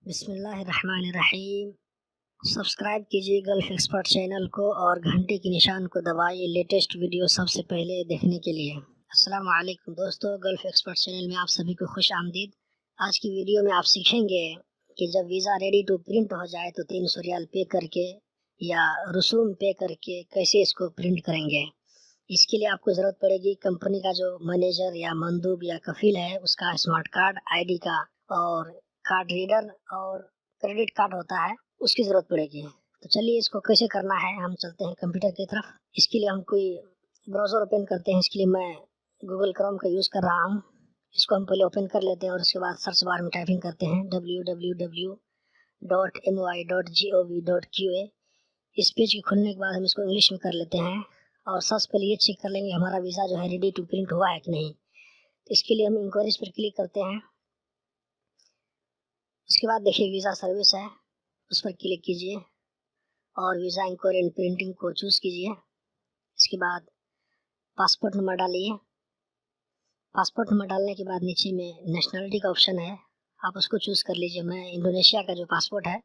बिस्मिल्लाहिर्रहमानिर्रहीम। सब्सक्राइब कीजिए gulf expert channel को और घंटे के निशान को दबाइए लेटेस्ट वीडियो सबसे पहले देखने के लिए। अस्सलामु अलैकुम दोस्तों, गल्फ़ एक्सपर्ट चैनल में आप सभी को खुश आमदीद। आज की वीडियो में आप सीखेंगे कि जब वीज़ा रेडी टू प्रिंट हो जाए तो 300 रियाल पे करके या रसूम पे करके कैसे इसको प्रिंट करेंगे। इसके लिए आपको ज़रूरत पड़ेगी कंपनी का जो मैनेजर या मंदूब या कफ़ील है उसका स्मार्ट कार्ड, आईडी का और कार्ड रीडर और क्रेडिट कार्ड होता है उसकी ज़रूरत पड़ेगी। तो चलिए इसको कैसे करना है, हम चलते हैं कंप्यूटर की तरफ। इसके लिए हम कोई ब्राउज़र ओपन करते हैं। इसके लिए मैं गूगल क्रोम का यूज़ कर रहा हूँ। इसको हम पहले ओपन कर लेते हैं और उसके बाद सर्च बार में टाइपिंग करते हैं www.my.gov.qa। इस पेज के खुलने के बाद हम इसको इंग्लिश में कर लेते हैं और सबसे पहले ये चेक कर लेंगे हमारा वीज़ा जो है रेडी टू प्रिंट हुआ है कि नहीं। तो इसके लिए हम इंक्वायरीज पर क्लिक करते हैं। उसके बाद देखिए वीज़ा सर्विस है, उस पर क्लिक कीजिए और वीज़ा इंक्वायरी एंड प्रिंटिंग को चूज़ कीजिए। इसके बाद पासपोर्ट नंबर डालिए। पासपोर्ट नंबर डालने के बाद नीचे में नेशनलिटी का ऑप्शन है, आप उसको चूज़ कर लीजिए। मैं इंडोनेशिया का जो पासपोर्ट है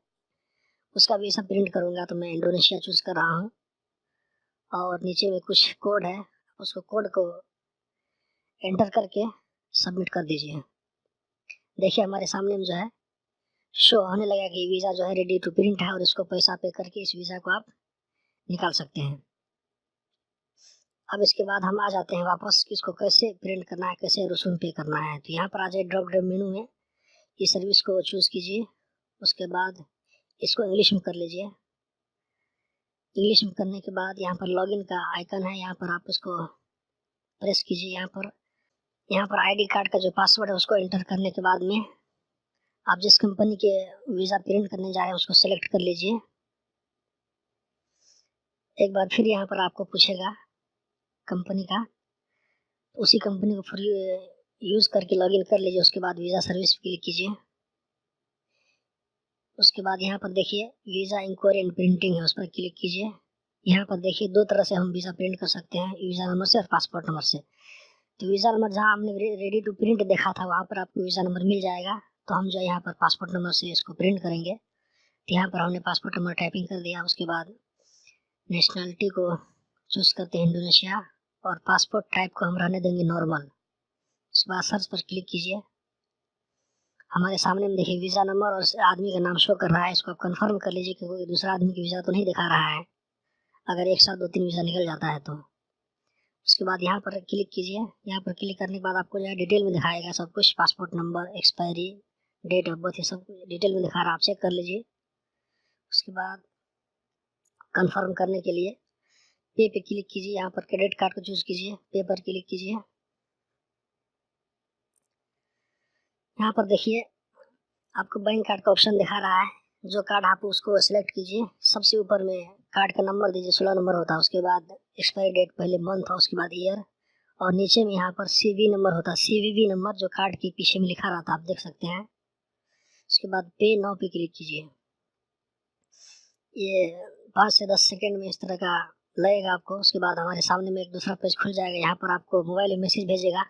उसका वीज़ा प्रिंट करूँगा तो मैं इंडोनेशिया चूज़ कर रहा हूँ। और नीचे में कुछ कोड है, उसको कोड को एंटर करके सबमिट कर दीजिए। देखिए हमारे सामने में जो है शो होने लगा कि वीज़ा जो है रेडी टू प्रिंट है और इसको पैसा पे करके इस वीज़ा को आप निकाल सकते हैं। अब इसके बाद हम आ जाते हैं वापस कि इसको कैसे प्रिंट करना है, कैसे रसूम पे करना है। तो यहाँ पर आ जाए ड्रॉप डाउन मेनू में, इस सर्विस को चूज़ कीजिए। उसके बाद इसको इंग्लिश में कर लीजिए। इंग्लिश में करने के बाद यहाँ पर लॉगिन का आइकन है, यहाँ पर आप इसको प्रेस कीजिए। यहाँ पर आईडी कार्ड का जो पासवर्ड है उसको एंटर करने के बाद में आप जिस कंपनी के वीज़ा प्रिंट करने जा रहे हैं उसको सेलेक्ट कर लीजिए। एक बार फिर यहाँ पर आपको पूछेगा कंपनी का, उसी कंपनी को फिर यूज़ करके लॉगिन कर लीजिए। उसके बाद वीज़ा सर्विस क्लिक कीजिए। उसके बाद यहाँ पर देखिए वीज़ा इंक्वायरी एंड प्रिंटिंग है, उस पर क्लिक कीजिए। यहाँ पर देखिए दो तरह से हम वीज़ा प्रिंट कर सकते हैं, वीज़ा नंबर से और पासपोर्ट नंबर से। तो वीज़ा नंबर जहाँ हमने रेडी टू प्रिंट देखा था वहाँ पर आपको वीज़ा नंबर मिल जाएगा। तो हम जो है यहाँ पर पासपोर्ट नंबर से इसको प्रिंट करेंगे। तो यहाँ पर हमने पासपोर्ट नंबर टाइपिंग कर दिया। उसके बाद नेशनलिटी को चूज़ करते हैं इंडोनेशिया और पासपोर्ट टाइप को हम रहने देंगे नॉर्मल। उसके बाद सर्च पर क्लिक कीजिए। हमारे सामने में देखिए वीज़ा नंबर और आदमी का नाम शो कर रहा है। इसको आप कंफर्म कर लीजिए कि कोई दूसरा आदमी का वीज़ा तो नहीं दिखा रहा है, अगर एक साथ 2-3 वीज़ा निकल जाता है तो। उसके बाद यहाँ पर क्लिक कीजिए। यहाँ पर क्लिक करने के बाद आपको जो है डिटेल में दिखाएगा सब कुछ, passport number, expiry, date of birth, ये सब डिटेल में दिखा रहा है, आप चेक कर लीजिए। उसके बाद कंफर्म करने के लिए पे पे क्लिक कीजिए। यहाँ पर क्रेडिट कार्ड को चूज़ कीजिए, पे पर क्लिक कीजिए। यहाँ पर देखिए आपको बैंक कार्ड का ऑप्शन दिखा रहा है, जो कार्ड आप उसको सेलेक्ट कीजिए। सबसे ऊपर में कार्ड का नंबर दीजिए, 16 नंबर होता है। उसके बाद एक्सपायरी डेट पहले मंथ और उसके बाद ईयर, और नीचे में यहाँ पर सीवी नंबर होता है, सीवीवी नंबर जो कार्ड के पीछे में लिखा रहता है, आप देख सकते हैं। उसके बाद पे नाउ पे क्लिक कीजिए। ये 5 से 10 सेकेंड में इस तरह का लगेगा आपको। उसके बाद हमारे सामने में एक दूसरा पेज खुल जाएगा। यहाँ पर आपको मोबाइल में मैसेज भेजेगा,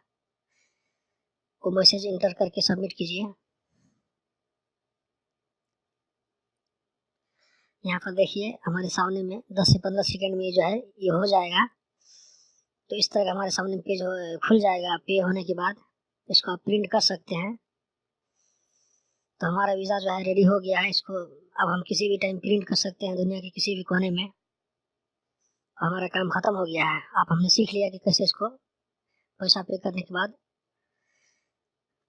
वो मैसेज इंटर करके सबमिट कीजिए। यहाँ पर देखिए हमारे सामने में 10 से 15 सेकेंड में जो है ये हो जाएगा। तो इस तरह का हमारे सामने पेज खुल जाएगा। पे होने के बाद इसको आप प्रिंट कर सकते हैं। तो हमारा वीज़ा जो है रेडी हो गया है। इसको अब हम किसी भी टाइम प्रिंट कर सकते हैं दुनिया के किसी भी कोने में। हमारा काम ख़त्म हो गया है। आप हमने सीख लिया कि कैसे इसको पैसा पे करने के बाद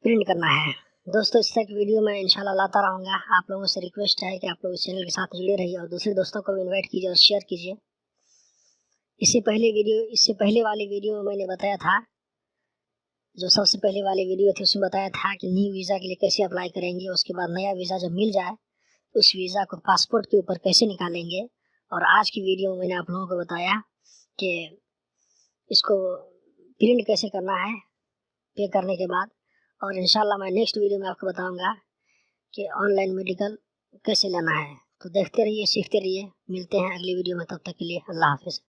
प्रिंट करना है। दोस्तों इस तरह की वीडियो मैं इंशाल्लाह लाता रहूँगा। आप लोगों से रिक्वेस्ट है कि आप लोग इस चैनल के साथ जुड़े रहिए और दूसरे दोस्तों को भी इन्वाइट कीजिए और शेयर कीजिए। इससे पहले वाली वीडियो में मैंने बताया था, जो सबसे पहले वाली वीडियो थी उसमें बताया था कि न्यू वीज़ा के लिए कैसे अप्लाई करेंगे। उसके बाद नया वीज़ा जब मिल जाए उस वीज़ा को पासपोर्ट के ऊपर कैसे निकालेंगे। और आज की वीडियो में मैंने आप लोगों को बताया कि इसको प्रिंट कैसे करना है पे करने के बाद। और इंशाल्लाह मैं नेक्स्ट वीडियो में आपको बताऊंगा कि ऑनलाइन मेडिकल कैसे लेना है। तो देखते रहिए, सीखते रहिए। मिलते हैं अगली वीडियो में, तब तक के लिए अल्लाह हाफिज़।